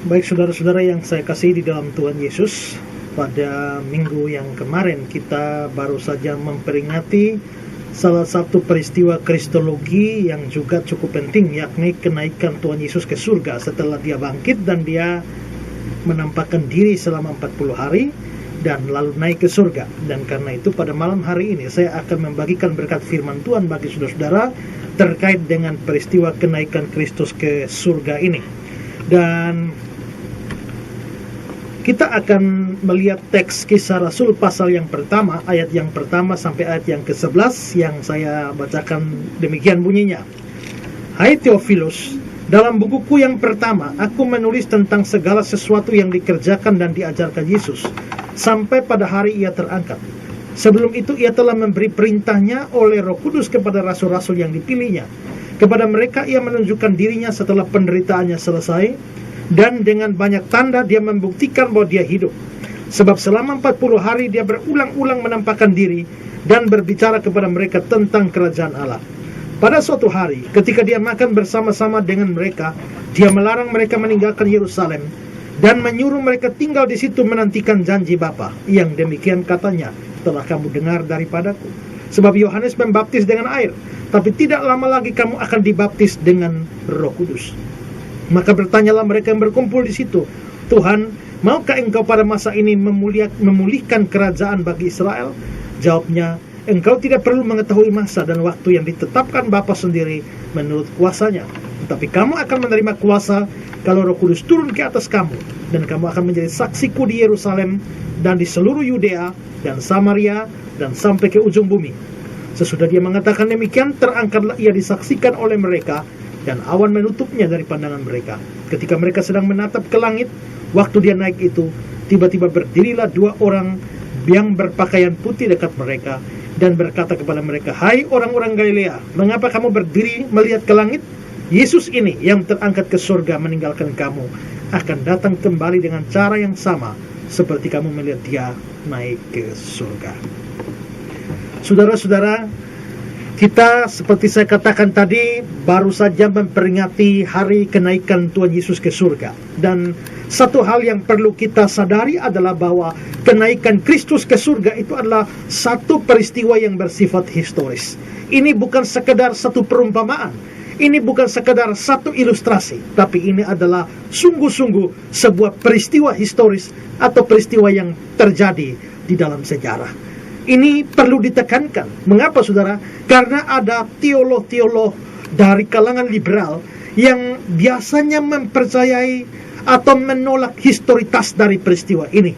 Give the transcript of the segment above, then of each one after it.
Baik saudara-saudara yang saya kasihi di dalam Tuhan Yesus, pada minggu yang kemarin kita baru saja memperingati salah satu peristiwa kristologi yang juga cukup penting, yakni kenaikan Tuhan Yesus ke surga setelah dia bangkit dan dia menampakkan diri selama 40 hari dan lalu naik ke surga. Dan karena itu pada malam hari ini saya akan membagikan berkat firman Tuhan bagi saudara-saudara terkait dengan peristiwa kenaikan Kristus ke surga ini. Dan kita akan melihat teks Kisah Rasul pasal yang pertama, ayat yang pertama sampai ayat yang ke-11 yang saya bacakan demikian bunyinya. Hai Theophilus, dalam bukuku yang pertama aku menulis tentang segala sesuatu yang dikerjakan dan diajarkan Yesus sampai pada hari ia terangkat. Sebelum itu ia telah memberi perintahnya oleh Roh Kudus kepada rasul-rasul yang dipilihnya. Kepada mereka ia menunjukkan dirinya setelah penderitaannya selesai, dan dengan banyak tanda dia membuktikan bahwa dia hidup. Sebab selama 40 hari dia berulang-ulang menampakkan diri dan berbicara kepada mereka tentang kerajaan Allah. Pada suatu hari, ketika dia makan bersama-sama dengan mereka, dia melarang mereka meninggalkan Yerusalem dan menyuruh mereka tinggal di situ menantikan janji Bapa, yang demikian katanya, telah kamu dengar daripadaku. Sebab Yohanes membaptis dengan air, tapi tidak lama lagi kamu akan dibaptis dengan Roh Kudus. Maka bertanyalah mereka yang berkumpul di situ, Tuhan, maukah engkau pada masa ini memulihkan kerajaan bagi Israel? Jawabnya, engkau tidak perlu mengetahui masa dan waktu yang ditetapkan Bapa sendiri menurut kuasanya. Tetapi kamu akan menerima kuasa kalau Roh Kudus turun ke atas kamu, dan kamu akan menjadi saksiku di Yerusalem dan di seluruh Yudea dan Samaria dan sampai ke ujung bumi. Sesudah dia mengatakan demikian, terangkatlah ia disaksikan oleh mereka, dan awan menutupnya dari pandangan mereka. Ketika mereka sedang menatap ke langit, waktu dia naik itu, tiba-tiba berdirilah 2 orang yang berpakaian putih dekat mereka, dan berkata kepada mereka, hai orang-orang Galilea, mengapa kamu berdiri melihat ke langit? Yesus ini yang terangkat ke surga meninggalkan kamu, akan datang kembali dengan cara yang sama, seperti kamu melihat dia naik ke surga. Saudara-saudara, kita seperti saya katakan tadi baru saja memperingati hari kenaikan Tuhan Yesus ke surga. Dan satu hal yang perlu kita sadari adalah bahwa kenaikan Kristus ke surga itu adalah satu peristiwa yang bersifat historis. Ini bukan sekedar satu perumpamaan, ini bukan sekedar satu ilustrasi, tapi ini adalah sungguh-sungguh sebuah peristiwa historis atau peristiwa yang terjadi di dalam sejarah. Ini perlu ditekankan. Mengapa saudara? Karena ada teolog-teolog dari kalangan liberal yang biasanya mempercayai atau menolak historitas dari peristiwa ini.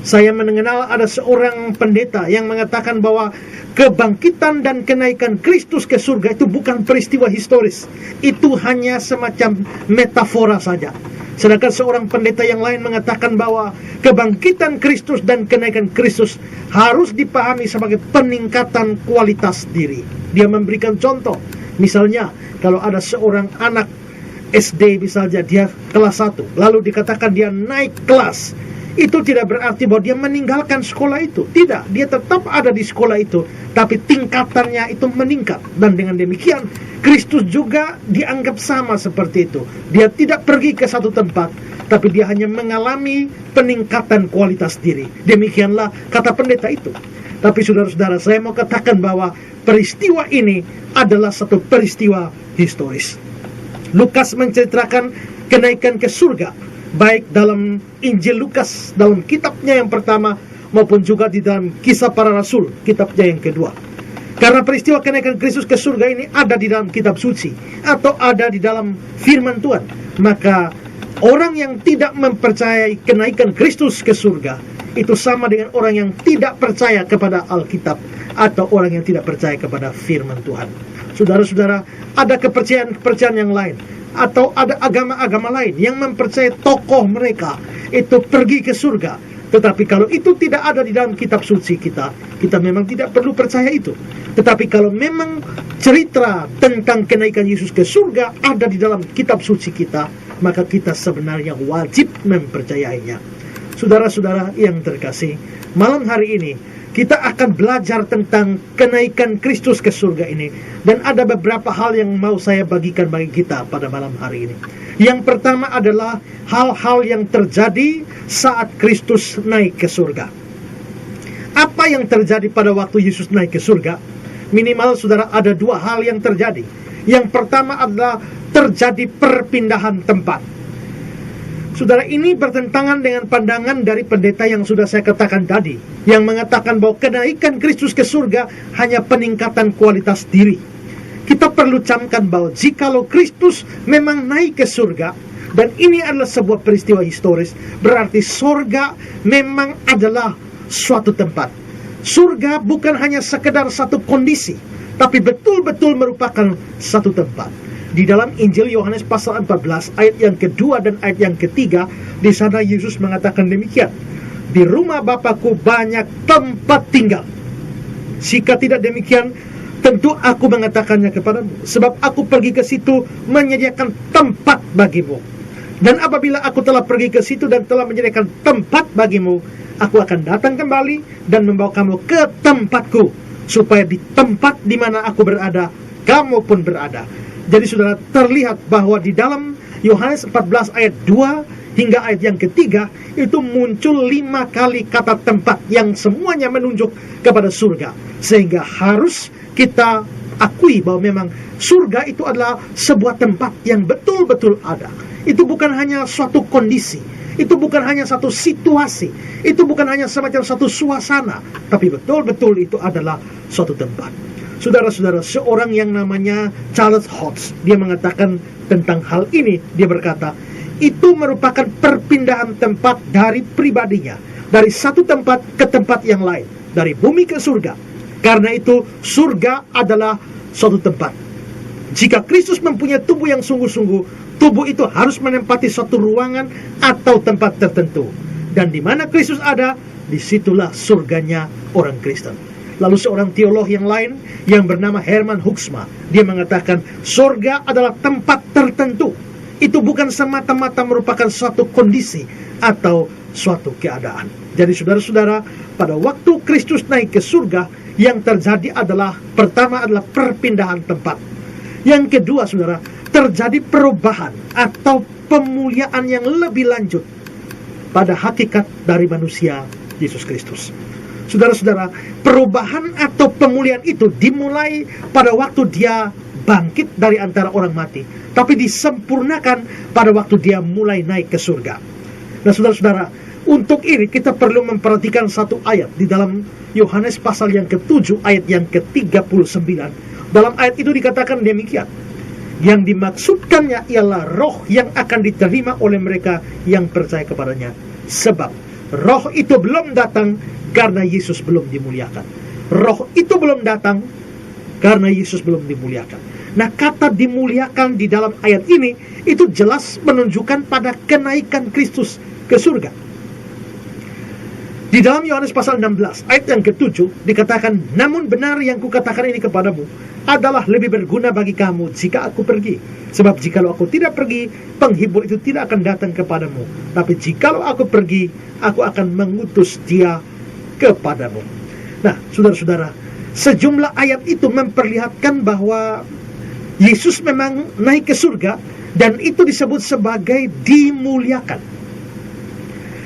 Saya mengenal ada seorang pendeta yang mengatakan bahwa kebangkitan dan kenaikan Kristus ke surga itu bukan peristiwa historis. Itu hanya semacam metafora saja. Sedangkan seorang pendeta yang lain mengatakan bahwa kebangkitan Kristus dan kenaikan Kristus harus dipahami sebagai peningkatan kualitas diri. Dia memberikan contoh. Misalnya, kalau ada seorang anak SD misalnya, dia kelas 1, lalu dikatakan dia naik kelas. Itu tidak berarti bahwa dia meninggalkan sekolah itu. Tidak, dia tetap ada di sekolah itu, tapi tingkatannya itu meningkat. Dan dengan demikian, Kristus juga dianggap sama seperti itu. Dia tidak pergi ke satu tempat, tapi dia hanya mengalami peningkatan kualitas diri. Demikianlah kata pendeta itu. Tapi saudara-saudara, saya mau katakan bahwa peristiwa ini adalah satu peristiwa historis. Lukas menceritakan kenaikan ke surga, baik dalam Injil Lukas, dalam kitabnya yang pertama, maupun juga di dalam Kisah Para Rasul, kitabnya yang kedua. Karena peristiwa kenaikan Kristus ke surga ini ada di dalam kitab suci, atau ada di dalam firman Tuhan, maka orang yang tidak mempercayai kenaikan Kristus ke surga, itu sama dengan orang yang tidak percaya kepada Alkitab, atau orang yang tidak percaya kepada firman Tuhan. Saudara-saudara, ada kepercayaan-kepercayaan yang lain, atau ada agama-agama lain yang mempercayai tokoh mereka itu pergi ke surga. Tetapi kalau itu tidak ada di dalam kitab suci kita memang tidak perlu percaya itu. Tetapi kalau memang cerita tentang kenaikan Yesus ke surga ada di dalam kitab suci kita, maka kita sebenarnya wajib mempercayainya. Saudara-saudara yang terkasih, malam hari ini kita akan belajar tentang kenaikan Kristus ke surga ini. Dan ada beberapa hal yang mau saya bagikan bagi kita pada malam hari ini. Yang pertama adalah hal-hal yang terjadi saat Kristus naik ke surga. Apa yang terjadi pada waktu Yesus naik ke surga? Minimal saudara, ada dua hal yang terjadi. Yang pertama adalah terjadi perpindahan tempat. Saudara, ini bertentangan dengan pandangan dari pendeta yang sudah saya katakan tadi, yang mengatakan bahwa kenaikan Kristus ke surga hanya peningkatan kualitas diri. Kita perlu camkan bahwa jikalau Kristus memang naik ke surga, dan ini adalah sebuah peristiwa historis, berarti surga memang adalah suatu tempat. Surga bukan hanya sekedar satu kondisi, tapi betul-betul merupakan satu tempat. Di dalam Injil Yohanes pasal 14 ayat yang kedua dan ayat yang ketiga, di sana Yesus mengatakan demikian, di rumah Bapakku banyak tempat tinggal. Jika tidak demikian, tentu aku mengatakannya kepadamu, sebab aku pergi ke situ menyediakan tempat bagimu. Dan apabila aku telah pergi ke situ dan telah menyediakan tempat bagimu, aku akan datang kembali dan membawa kamu ke tempatku, supaya di tempat di mana aku berada, kamu pun berada. Jadi saudara, terlihat bahwa di dalam Yohanes 14 ayat 2 hingga ayat yang ketiga, itu muncul 5 kali kata tempat yang semuanya menunjuk kepada surga. Sehingga harus kita akui bahwa memang surga itu adalah sebuah tempat yang betul-betul ada. Itu bukan hanya suatu kondisi, itu bukan hanya satu situasi, itu bukan hanya semacam satu suasana, tapi betul-betul itu adalah suatu tempat. Saudara-saudara, seorang yang namanya Charles Hodge, dia mengatakan tentang hal ini. Dia berkata, itu merupakan perpindahan tempat dari pribadinya, dari satu tempat ke tempat yang lain, dari bumi ke surga. Karena itu, surga adalah suatu tempat. Jika Kristus mempunyai tubuh yang sungguh-sungguh, tubuh itu harus menempati suatu ruangan atau tempat tertentu. Dan di mana Kristus ada, disitulah surganya orang Kristen. Lalu seorang teolog yang lain yang bernama Herman Hoeksma, dia mengatakan surga adalah tempat tertentu. Itu bukan semata-mata merupakan suatu kondisi atau suatu keadaan. Jadi saudara-saudara, pada waktu Kristus naik ke surga, yang terjadi adalah, pertama adalah perpindahan tempat. Yang kedua saudara, terjadi perubahan atau pemuliaan yang lebih lanjut pada hakikat dari manusia Yesus Kristus. Saudara-saudara, perubahan atau pemulihan itu dimulai pada waktu dia bangkit dari antara orang mati, tapi disempurnakan pada waktu dia mulai naik ke surga. Nah saudara-saudara, untuk ini kita perlu memperhatikan satu ayat di dalam Yohanes pasal yang ke-7 ayat yang ke-39. Dalam ayat itu dikatakan demikian, yang dimaksudkannya ialah roh yang akan diterima oleh mereka yang percaya kepadanya, sebab roh itu belum datang karena Yesus belum dimuliakan. Roh itu belum datang karena Yesus belum dimuliakan. Nah, kata dimuliakan di dalam ayat ini itu jelas menunjukkan pada kenaikan Kristus ke surga. Di dalam Yohanes pasal 16 ayat yang ke-7 dikatakan, namun benar yang kukatakan ini kepadamu adalah lebih berguna bagi kamu jika aku pergi. Sebab jikalau aku tidak pergi, penghibur itu tidak akan datang kepadamu. Tapi jikalau aku pergi, aku akan mengutus dia kepadamu. Nah, saudara-saudara, sejumlah ayat itu memperlihatkan bahwa Yesus memang naik ke surga, dan itu disebut sebagai dimuliakan.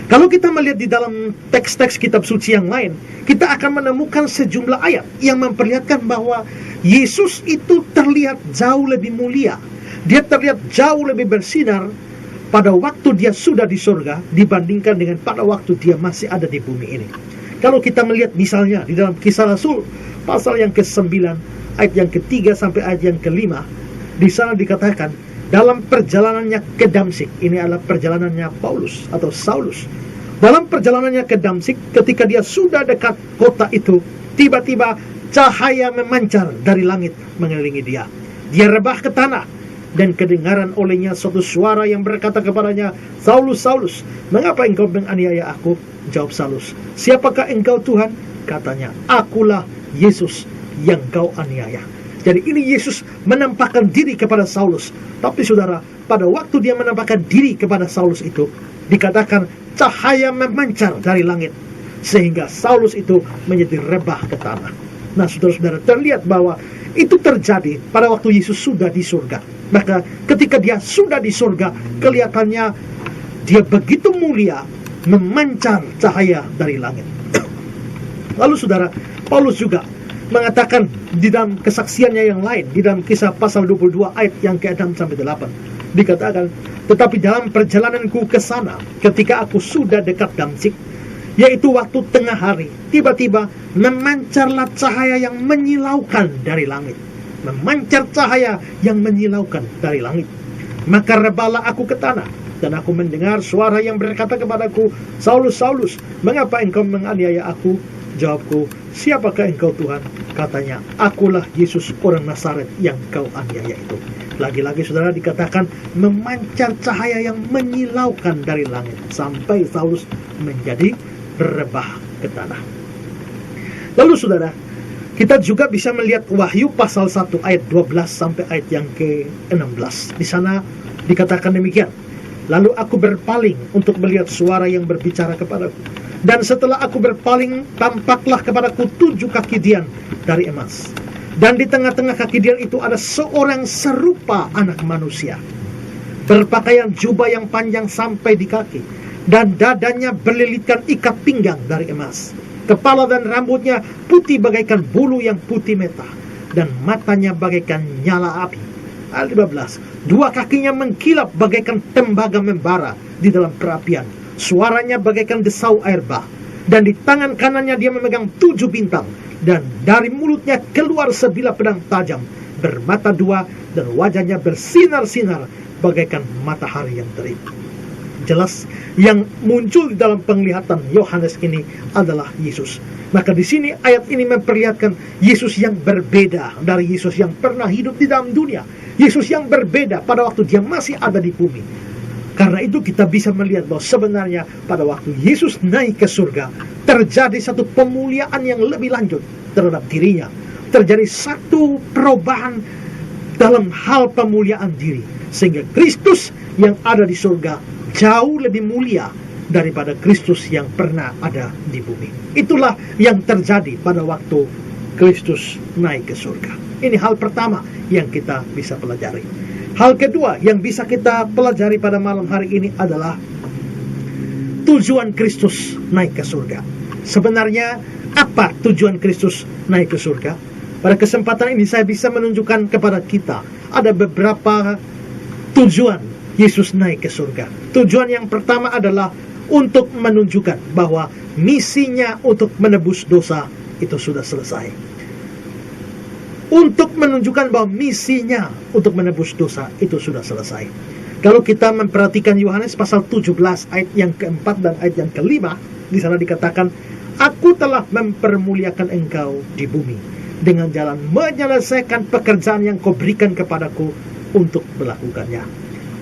Kalau kita melihat di dalam teks-teks kitab suci yang lain, kita akan menemukan sejumlah ayat yang memperlihatkan bahwa Yesus itu terlihat jauh lebih mulia. Dia terlihat jauh lebih bersinar pada waktu dia sudah di surga dibandingkan dengan pada waktu dia masih ada di bumi ini. Kalau kita melihat misalnya di dalam Kisah Rasul pasal yang ke-9 ayat yang ke-3 sampai ayat yang ke-5, di sana dikatakan dalam perjalanannya ke Damsyik, ini adalah perjalanannya Paulus atau Saulus. Dalam perjalanannya ke Damsyik, ketika dia sudah dekat kota itu, tiba-tiba cahaya memancar dari langit mengelilingi dia. Dia rebah ke tanah, dan kedengaran olehnya suatu suara yang berkata kepadanya, Saulus, Saulus, mengapa engkau menganiaya aku? Jawab Saulus, siapakah engkau Tuhan? Katanya, akulah Yesus yang kau aniaya. Jadi ini Yesus menampakkan diri kepada Saulus. Tapi saudara, pada waktu dia menampakkan diri kepada Saulus itu, dikatakan cahaya memancar dari langit. sehingga Saulus itu menjadi rebah ke tanah. Nah, saudara-saudara, terlihat bahwa itu terjadi pada waktu Yesus sudah di surga. Maka ketika dia sudah di surga, kelihatannya dia begitu mulia, memancar cahaya dari langit. Lalu saudara, Paulus juga mengatakan di dalam kesaksiannya yang lain, di dalam Kisah pasal 22 ayat yang ke-6 sampai 8, dikatakan, tetapi dalam perjalananku ke sana, ketika aku sudah dekat Damsyik, yaitu waktu tengah hari, tiba-tiba memancarlah cahaya yang menyilaukan dari langit. Memancar cahaya yang menyilaukan dari langit. Maka rebahlah aku ke tanah, dan aku mendengar suara yang berkata kepadaku, Saulus, Saulus, mengapa engkau menganiaya aku? Jawabku, siapakah engkau Tuhan? Katanya, akulah Yesus orang Nazaret yang kau aniaya itu. Lagi-lagi saudara dikatakan memancar cahaya yang menyilaukan dari langit, sampai Saulus menjadi berebah ke tanah. Lalu saudara, kita juga bisa melihat Wahyu pasal 1 ayat 12 sampai ayat yang ke-16. Di sana dikatakan demikian. Lalu aku berpaling untuk melihat suara yang berbicara kepadaku. Dan setelah aku berpaling, tampaklah kepadaku 7 kaki dian dari emas. Dan di tengah-tengah kaki dian itu ada seorang serupa anak manusia, berpakaian jubah yang panjang sampai di kaki, dan dadanya berlilitkan ikat pinggang dari emas. Kepala dan rambutnya putih bagaikan bulu yang putih meta, dan matanya bagaikan nyala api. Ayat 15, 2 kakinya mengkilap bagaikan tembaga membara di dalam perapian. Suaranya bagaikan desau air bah. Dan di tangan kanannya dia memegang 7 bintang. Dan dari mulutnya keluar sebilah pedang tajam, bermata 2, dan wajahnya bersinar-sinar bagaikan matahari yang terik. Jelas yang muncul di dalam penglihatan Yohanes ini adalah Yesus. Maka di sini ayat ini memperlihatkan Yesus yang berbeda dari Yesus yang pernah hidup di dalam dunia. Yesus yang berbeda pada waktu dia masih ada di bumi. Karena itu kita bisa melihat bahwa sebenarnya pada waktu Yesus naik ke surga, terjadi satu pemuliaan yang lebih lanjut terhadap dirinya. Terjadi satu perubahan dalam hal pemuliaan diri. Sehingga Kristus yang ada di surga jauh lebih mulia daripada Kristus yang pernah ada di bumi. Itulah yang terjadi pada waktu Kristus naik ke surga. Ini hal pertama yang kita bisa pelajari. Hal kedua yang bisa kita pelajari pada malam hari ini adalah tujuan Kristus naik ke surga. Sebenarnya apa tujuan Kristus naik ke surga? Pada kesempatan ini saya bisa menunjukkan kepada kita ada beberapa tujuan Yesus naik ke surga. Tujuan yang pertama adalah untuk menunjukkan bahwa misinya untuk menebus dosa itu sudah selesai. Untuk menunjukkan bahwa misinya untuk menebus dosa itu sudah selesai. Kalau kita memperhatikan Yohanes pasal 17 ayat yang keempat dan ayat yang kelima, di sana dikatakan, aku telah mempermuliakan engkau di bumi dengan jalan menyelesaikan pekerjaan yang kau berikan kepadaku untuk melakukannya.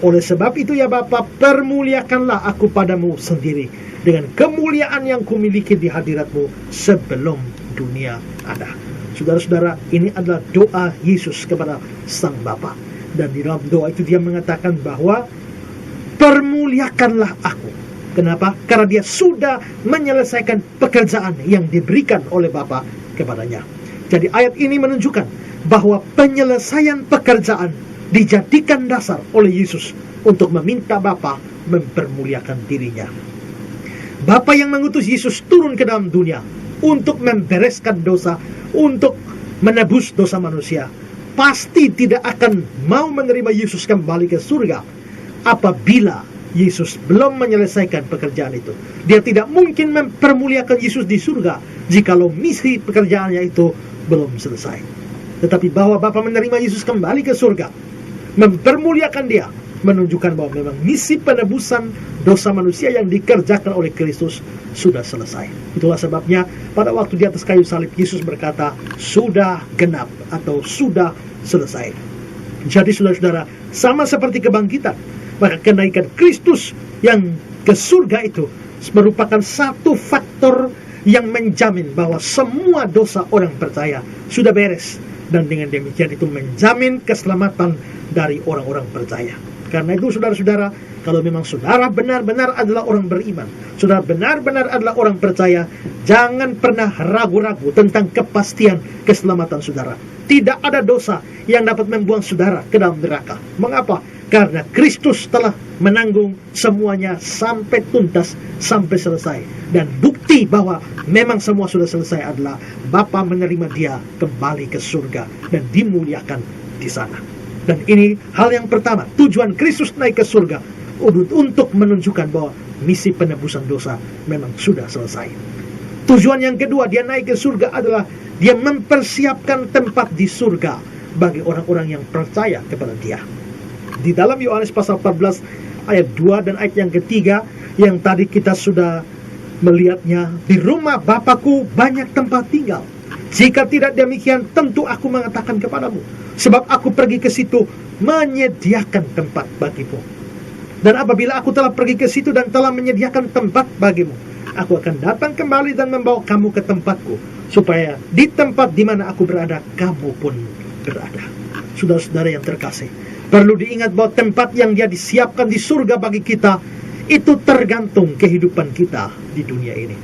Oleh sebab itu ya Bapa, permuliakanlah aku padamu sendiri dengan kemuliaan yang kumiliki di hadiratmu sebelum dunia ada. Saudara-saudara, ini adalah doa Yesus kepada Sang Bapa. Dan di dalam doa itu dia mengatakan bahwa permuliakanlah aku. Kenapa? Karena dia sudah menyelesaikan pekerjaan yang diberikan oleh Bapa kepadanya. Jadi ayat ini menunjukkan bahwa penyelesaian pekerjaan dijadikan dasar oleh Yesus untuk meminta Bapa mempermuliakan dirinya. Bapa yang mengutus Yesus turun ke dalam dunia untuk membereskan dosa, untuk menebus dosa manusia, pasti tidak akan mau menerima Yesus kembali ke surga apabila Yesus belum menyelesaikan pekerjaan itu. Dia tidak mungkin mempermuliakan Yesus di surga jikalau misi pekerjaannya itu belum selesai. Tetapi bahwa Bapa menerima Yesus kembali ke surga, mempermuliakan dia, menunjukkan bahwa memang misi penebusan dosa manusia yang dikerjakan oleh Kristus sudah selesai. Itulah sebabnya pada waktu di atas kayu salib Yesus berkata, sudah genap atau sudah selesai. Jadi saudara-saudara, sama seperti kebangkitan, maka kenaikan Kristus yang ke surga itu merupakan satu faktor yang menjamin bahwa semua dosa orang percaya sudah beres. Dan dengan demikian itu menjamin keselamatan dari orang-orang percaya. Karena itu saudara-saudara, kalau memang saudara benar-benar adalah orang beriman, saudara benar-benar adalah orang percaya, jangan pernah ragu-ragu tentang kepastian keselamatan saudara. Tidak ada dosa yang dapat membuang saudara ke dalam neraka. Mengapa? Karena Kristus telah menanggung semuanya sampai tuntas, sampai selesai. Dan bukti bahwa memang semua sudah selesai adalah Bapa menerima dia kembali ke surga dan dimuliakan di sana. Dan ini hal yang pertama, tujuan Kristus naik ke surga untuk menunjukkan bahwa misi penebusan dosa memang sudah selesai. Tujuan yang kedua dia naik ke surga adalah dia mempersiapkan tempat di surga bagi orang-orang yang percaya kepada dia. Di dalam Yohanes pasal 14 ayat 2 dan ayat yang ketiga yang tadi kita sudah melihatnya, di rumah Bapakku banyak tempat tinggal. Jika tidak demikian, tentu aku mengatakan kepadamu, sebab aku pergi ke situ menyediakan tempat bagimu. Dan apabila aku telah pergi ke situ dan telah menyediakan tempat bagimu, aku akan datang kembali dan membawa kamu ke tempatku, supaya di tempat di mana aku berada, kamu pun berada. Saudara-saudara yang terkasih, perlu diingat bahwa tempat yang dia disiapkan di surga bagi kita, itu tergantung kehidupan kita di dunia ini.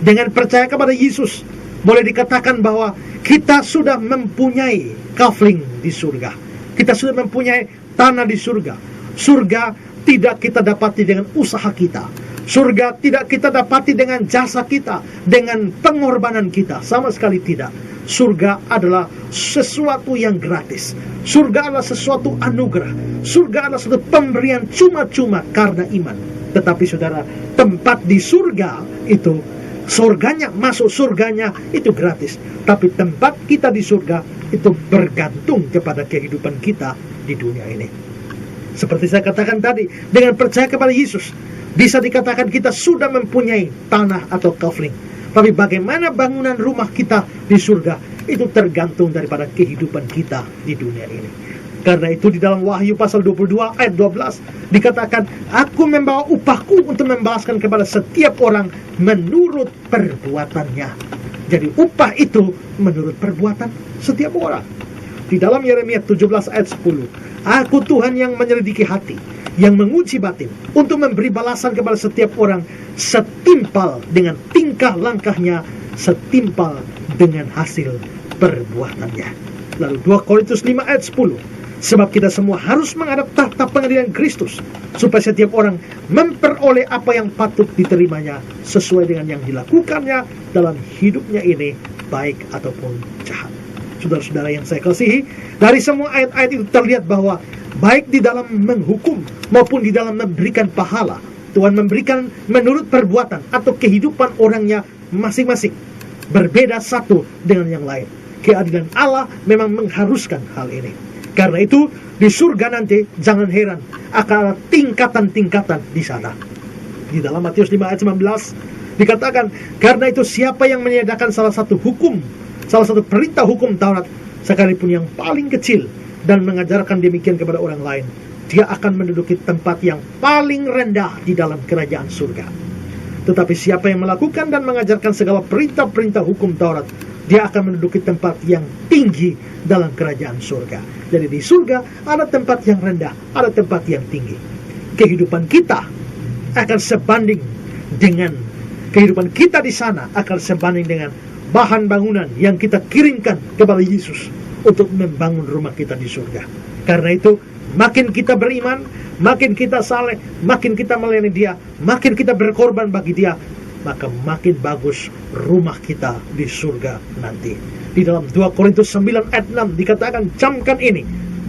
Dengan percaya kepada Yesus, boleh dikatakan bahwa kita sudah mempunyai kafling di surga. Kita sudah mempunyai tanah di surga. Surga tidak kita dapati dengan usaha kita. Surga tidak kita dapati dengan jasa kita, dengan pengorbanan kita. Sama sekali tidak. Surga adalah sesuatu yang gratis. Surga adalah sesuatu anugerah. Surga adalah sesuatu pemberian cuma-cuma karena iman. Tetapi saudara, tempat di surga itu, surganya, masuk surganya itu gratis. Tapi tempat kita di surga itu bergantung kepada kehidupan kita di dunia ini. Seperti saya katakan tadi, dengan percaya kepada Yesus, bisa dikatakan kita sudah mempunyai tanah atau kafling. Tapi bagaimana bangunan rumah kita di surga, itu tergantung daripada kehidupan kita di dunia ini. Karena itu di dalam Wahyu pasal 22 ayat 12 dikatakan, aku membawa upahku untuk membalaskan kepada setiap orang menurut perbuatannya. Jadi upah itu menurut perbuatan setiap orang. Di dalam Yeremia 17 ayat 10, aku Tuhan yang menyelidiki hati, yang menguji batin, untuk memberi balasan kepada setiap orang setimpal dengan tingkah langkahnya, setimpal dengan hasil perbuatannya. Lalu 2 Korintus 5 ayat 10, sebab kita semua harus menghadap tahta pengadilan Kristus, supaya setiap orang memperoleh apa yang patut diterimanya sesuai dengan yang dilakukannya dalam hidupnya ini, baik ataupun jahat. Saudara-saudara yang saya kasihi, dari semua ayat-ayat itu terlihat bahwa baik di dalam menghukum maupun di dalam memberikan pahala, Tuhan memberikan menurut perbuatan atau kehidupan orangnya masing-masing, berbeda satu dengan yang lain. Keadilan Allah memang mengharuskan hal ini. Karena itu di surga nanti jangan heran akan ada tingkatan-tingkatan di sana. Di dalam Matius 5 ayat 19 dikatakan, karena itu siapa yang meniadakan salah satu hukum, salah satu perintah hukum Taurat, sekalipun yang paling kecil, dan mengajarkan demikian kepada orang lain, dia akan menduduki tempat yang paling rendah di dalam kerajaan surga. Tetapi siapa yang melakukan dan mengajarkan segala perintah-perintah hukum Taurat, dia akan menduduki tempat yang tinggi dalam kerajaan surga. Jadi di surga ada tempat yang rendah, ada tempat yang tinggi. Kehidupan kita akan sebanding dengan kehidupan kita di sana, akan sebanding dengan bahan bangunan yang kita kirimkan kepada Yesus untuk membangun rumah kita di surga. Karena itu, makin kita beriman, makin kita saleh, makin kita melayani dia, makin kita berkorban bagi dia, maka makin bagus rumah kita di surga nanti. Di dalam 2 Korintus 9 ayat 6 dikatakan, camkan ini,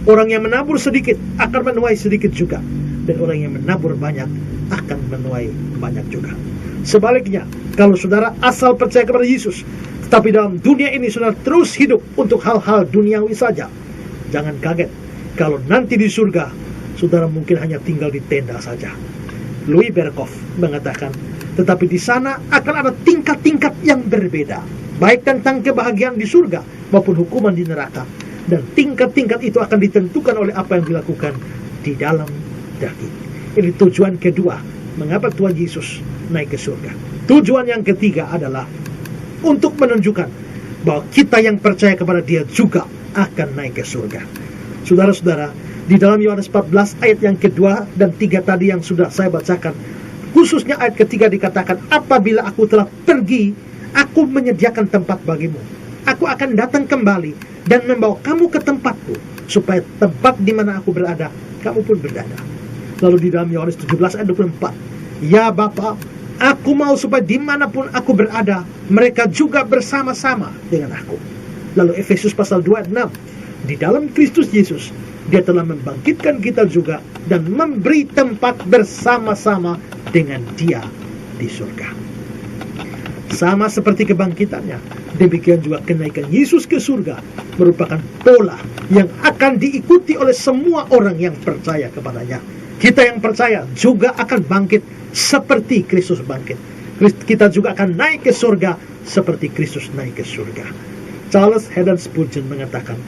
orang yang menabur sedikit akan menuai sedikit juga, dan orang yang menabur banyak akan menuai banyak juga. Sebaliknya, kalau saudara asal percaya kepada Yesus, tetapi dalam dunia ini saudara terus hidup untuk hal-hal duniawi saja, jangan kaget kalau nanti di surga saudara mungkin hanya tinggal di tenda saja. Louis Berkhof mengatakan, tetapi di sana akan ada tingkat-tingkat yang berbeda, baik tentang kebahagiaan di surga maupun hukuman di neraka. Dan tingkat-tingkat itu akan ditentukan oleh apa yang dilakukan di dalam daging. Ini tujuan kedua, mengapa Tuhan Yesus naik ke surga. Tujuan yang ketiga adalah untuk menunjukkan bahwa kita yang percaya kepada dia juga akan naik ke surga. Saudara-saudara, Di dalam Yohanes 14 ayat yang kedua dan 3 tadi yang sudah saya bacakan, khususnya ayat ketiga dikatakan, apabila aku telah pergi, aku menyediakan tempat bagimu. Aku akan datang kembali dan membawa kamu ke tempatku, supaya tempat di mana aku berada, kamu pun berada. Lalu di dalam Yohanes 17 ayat 24, ya Bapa, aku mau supaya dimanapun aku berada, mereka juga bersama-sama dengan aku. Lalu Efesus pasal 2 ayat 6, di dalam Kristus Yesus, Dia telah membangkitkan kita juga dan memberi tempat bersama-sama dengan Dia di surga. Sama seperti kebangkitannya, demikian juga kenaikan Yesus ke surga merupakan pola yang akan diikuti oleh semua orang yang percaya kepadanya. Kita yang percaya juga akan bangkit seperti Kristus bangkit. Kita juga akan naik ke surga seperti Kristus naik ke surga. Charles Haddon Spurgeon mengatakan,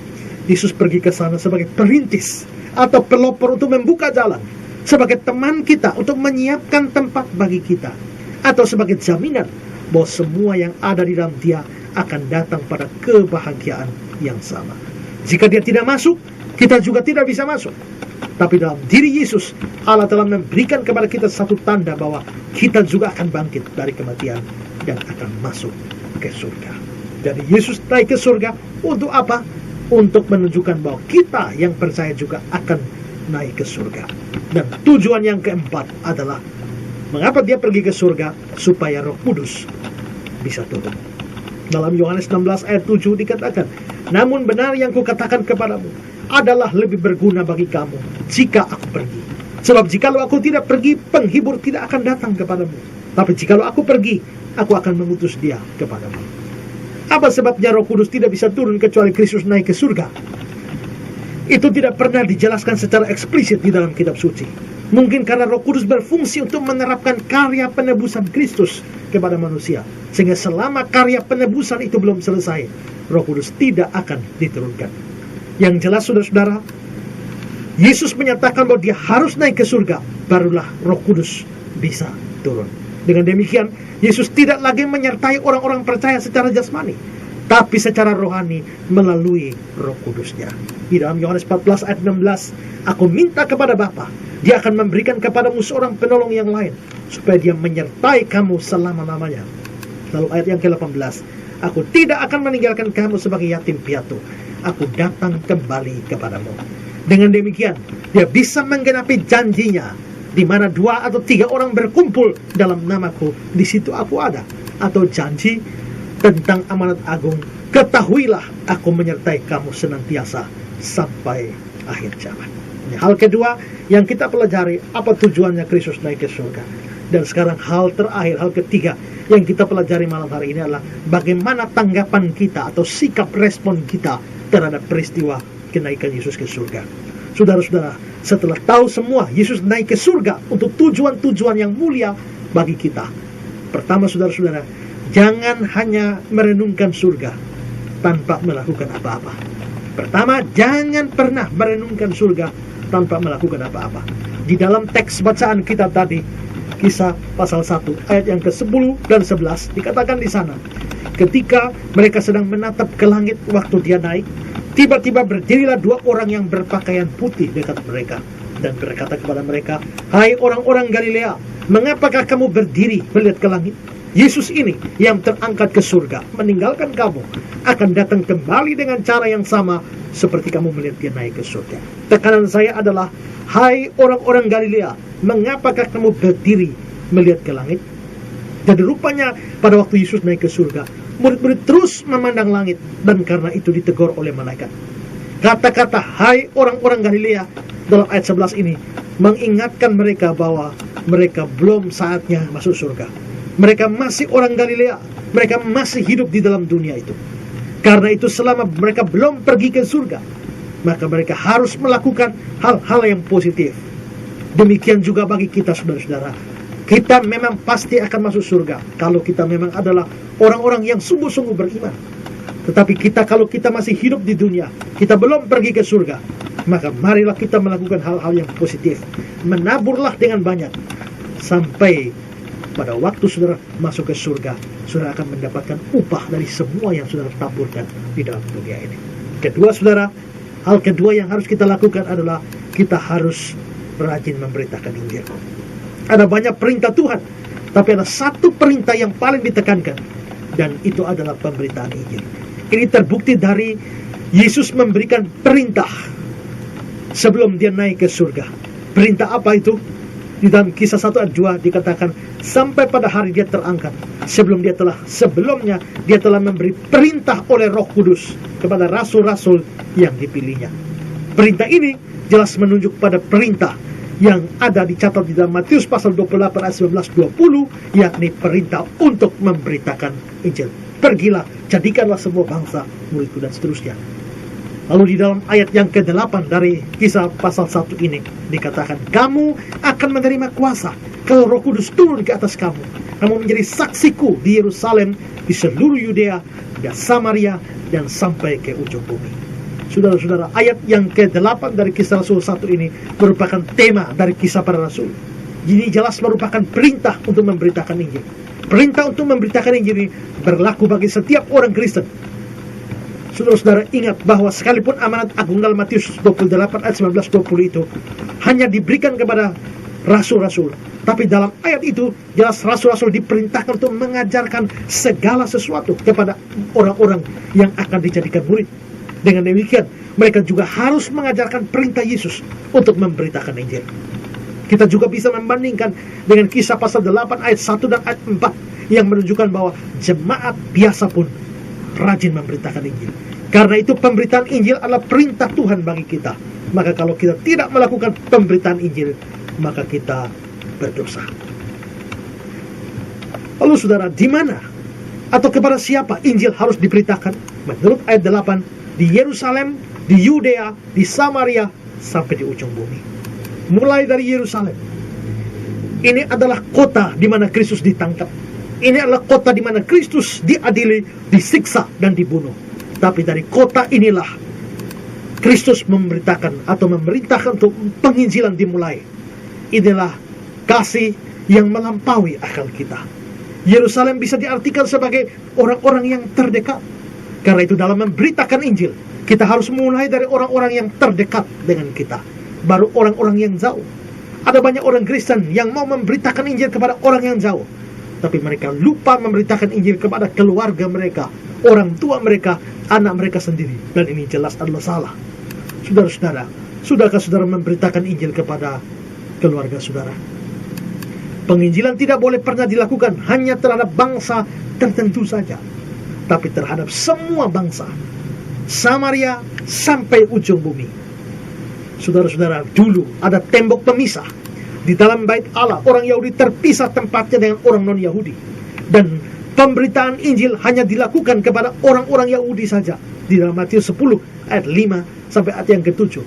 Yesus pergi ke sana sebagai perintis atau pelopor untuk membuka jalan, sebagai teman kita untuk menyiapkan tempat bagi kita, atau sebagai jaminan bahwa semua yang ada di dalam Dia akan datang pada kebahagiaan yang sama. Jika Dia tidak masuk, kita juga tidak bisa masuk. Tapi dalam diri Yesus, Allah telah memberikan kepada kita satu tanda bahwa kita juga akan bangkit dari kematian dan akan masuk ke surga. Jadi Yesus naik ke surga untuk apa? Untuk menunjukkan bahwa kita yang percaya juga akan naik ke surga. Dan tujuan yang keempat adalah, mengapa Dia pergi ke surga? Supaya Roh Kudus bisa turun. Dalam Yohanes 16 ayat 7 dikatakan, namun benar yang kukatakan kepadamu adalah lebih berguna bagi kamu jika aku pergi. Sebab jikalau aku tidak pergi, penghibur tidak akan datang kepadamu. Tapi jikalau aku pergi, aku akan mengutus Dia kepadamu. Apa sebabnya Roh Kudus tidak bisa turun kecuali Kristus naik ke surga? Itu tidak pernah dijelaskan secara eksplisit di dalam kitab suci. Mungkin karena Roh Kudus berfungsi untuk menerapkan karya penebusan Kristus kepada manusia, sehingga selama karya penebusan itu belum selesai, Roh Kudus tidak akan diturunkan. Yang jelas saudara-saudara, Yesus menyatakan bahwa Dia harus naik ke surga, barulah Roh Kudus bisa turun. Dengan demikian, Yesus tidak lagi menyertai orang-orang percaya secara jasmani, tapi secara rohani melalui Roh Kudus-Nya. Di dalam Yohanes 14 ayat 16, aku minta kepada Bapa, Dia akan memberikan kepadamu seorang penolong yang lain, supaya Dia menyertai kamu selama-lamanya. Lalu ayat yang ke-18, aku tidak akan meninggalkan kamu sebagai yatim piatu, aku datang kembali kepadamu. Dengan demikian, Dia bisa menggenapi janjinya, di mana 2 atau 3 orang berkumpul dalam namaku, di situ aku ada. Atau janji tentang amanat agung, ketahuilah aku menyertai kamu senantiasa sampai akhir zaman. Ini hal kedua yang kita pelajari, apa tujuannya Kristus naik ke surga. Dan sekarang hal terakhir, hal ketiga yang kita pelajari malam hari ini adalah bagaimana tanggapan kita atau sikap respon kita terhadap peristiwa kenaikan Yesus ke surga. Saudara-saudara, setelah tahu semua Yesus naik ke surga untuk tujuan-tujuan yang mulia bagi kita. Pertama, saudara-saudara, jangan hanya merenungkan surga tanpa melakukan apa-apa. Pertama, jangan pernah merenungkan surga tanpa melakukan apa-apa. Di dalam teks bacaan kita tadi, Kisah pasal 1 ayat yang ke-10 dan 11 dikatakan di sana, ketika mereka sedang menatap ke langit waktu Dia naik, tiba-tiba berdirilah 2 orang yang berpakaian putih dekat mereka dan berkata kepada mereka, hai orang-orang Galilea, mengapakah kamu berdiri melihat ke langit? Yesus ini yang terangkat ke surga meninggalkan kamu akan datang kembali dengan cara yang sama seperti kamu melihat Dia naik ke surga. Tekanan saya adalah, hai orang-orang Galilea, mengapakah kamu berdiri melihat ke langit? Jadi rupanya pada waktu Yesus naik ke surga, murid-murid terus memandang langit, dan karena itu ditegur oleh malaikat. Kata-kata hai orang-orang Galilea dalam ayat 11 ini mengingatkan mereka bahwa mereka belum saatnya masuk surga. Mereka masih orang Galilea, mereka masih hidup di dalam dunia itu. Karena itu selama mereka belum pergi ke surga, maka mereka harus melakukan hal-hal yang positif. Demikian juga bagi kita, saudara-saudara. Kita memang pasti akan masuk surga kalau kita memang adalah orang-orang yang sungguh-sungguh beriman. Tetapi kalau kita masih hidup di dunia, kita belum pergi ke surga, maka marilah kita melakukan hal-hal yang positif. Menaburlah dengan banyak, sampai pada waktu saudara masuk ke surga, saudara akan mendapatkan upah dari semua yang saudara taburkan di dalam dunia ini. Kedua, saudara, hal kedua yang harus kita lakukan adalah kita harus rajin memberitakan Injil. Ada banyak perintah Tuhan, tapi ada satu perintah yang paling ditekankan, dan itu adalah pemberitaan Injil. Ini terbukti dari Yesus memberikan perintah sebelum dia naik ke surga. Perintah apa itu? Di dalam Kisah 1 ayat 2 dikatakan, sampai pada hari dia terangkat, sebelumnya dia telah memberi perintah oleh Roh Kudus kepada rasul-rasul yang dipilihnya. Perintah ini jelas menunjuk pada perintah yang ada dicatat di dalam Matius pasal 28 ayat 19-20, yakni perintah untuk memberitakan Injil. Pergilah, jadikanlah semua bangsa muridku, dan seterusnya. Lalu di dalam ayat yang ke-8 dari Kisah pasal 1 ini dikatakan, kamu akan menerima kuasa kalau Roh Kudus turun ke atas kamu. Kamu menjadi saksiku di Yerusalem, di seluruh Yudea, di Samaria, dan sampai ke ujung bumi. Saudara-saudara, ayat yang ke-8 dari Kisah Rasul 1 ini merupakan tema dari Kisah Para Rasul. Ini jelas merupakan perintah untuk memberitakan Injil. Perintah untuk memberitakan Injil ini berlaku bagi setiap orang Kristen. Saudara-saudara, ingat bahwa sekalipun amanat agung dalam Matius 28 ayat 19-20 itu hanya diberikan kepada rasul-rasul, tapi dalam ayat itu jelas rasul-rasul diperintahkan untuk mengajarkan segala sesuatu kepada orang-orang yang akan dijadikan murid. Dengan demikian, mereka juga harus mengajarkan perintah Yesus untuk memberitakan Injil. Kita juga bisa membandingkan dengan Kisah pasal 8 ayat 1 dan ayat 4 yang menunjukkan bahwa jemaat biasa pun rajin memberitakan Injil. Karena itu pemberitaan Injil adalah perintah Tuhan bagi kita. Maka kalau kita tidak melakukan pemberitaan Injil, maka kita berdosa. Lalu saudara, di mana atau kepada siapa Injil harus diberitakan? Menurut ayat 8, di Yerusalem, di Yudea, di Samaria, sampai di ujung bumi. Mulai dari Yerusalem. Ini adalah kota di mana Kristus ditangkap. Ini adalah kota di mana Kristus diadili, disiksa, dan dibunuh. Tapi dari kota inilah Kristus memberitakan atau memerintahkan untuk penginjilan dimulai. Inilah kasih yang melampaui akal kita. Yerusalem bisa diartikan sebagai orang-orang yang terdekat. Karena itu dalam memberitakan Injil, kita harus mulai dari orang-orang yang terdekat dengan kita, baru orang-orang yang jauh. Ada banyak orang Kristen yang mau memberitakan Injil kepada orang yang jauh, tapi mereka lupa memberitakan Injil kepada keluarga mereka, orang tua mereka, anak mereka sendiri. Dan ini jelas adalah salah. Saudara-saudara, sudahkah saudara memberitakan Injil kepada keluarga saudara? Penginjilan tidak boleh pernah dilakukan hanya terhadap bangsa tertentu saja, tapi terhadap semua bangsa, Samaria sampai ujung bumi. Saudara-saudara, dulu ada tembok pemisah di dalam bait Allah. Orang Yahudi terpisah tempatnya dengan orang non-Yahudi. Dan pemberitaan Injil hanya dilakukan kepada orang-orang Yahudi saja. Di dalam Matius 10 ayat 5 sampai ayat yang ke-7.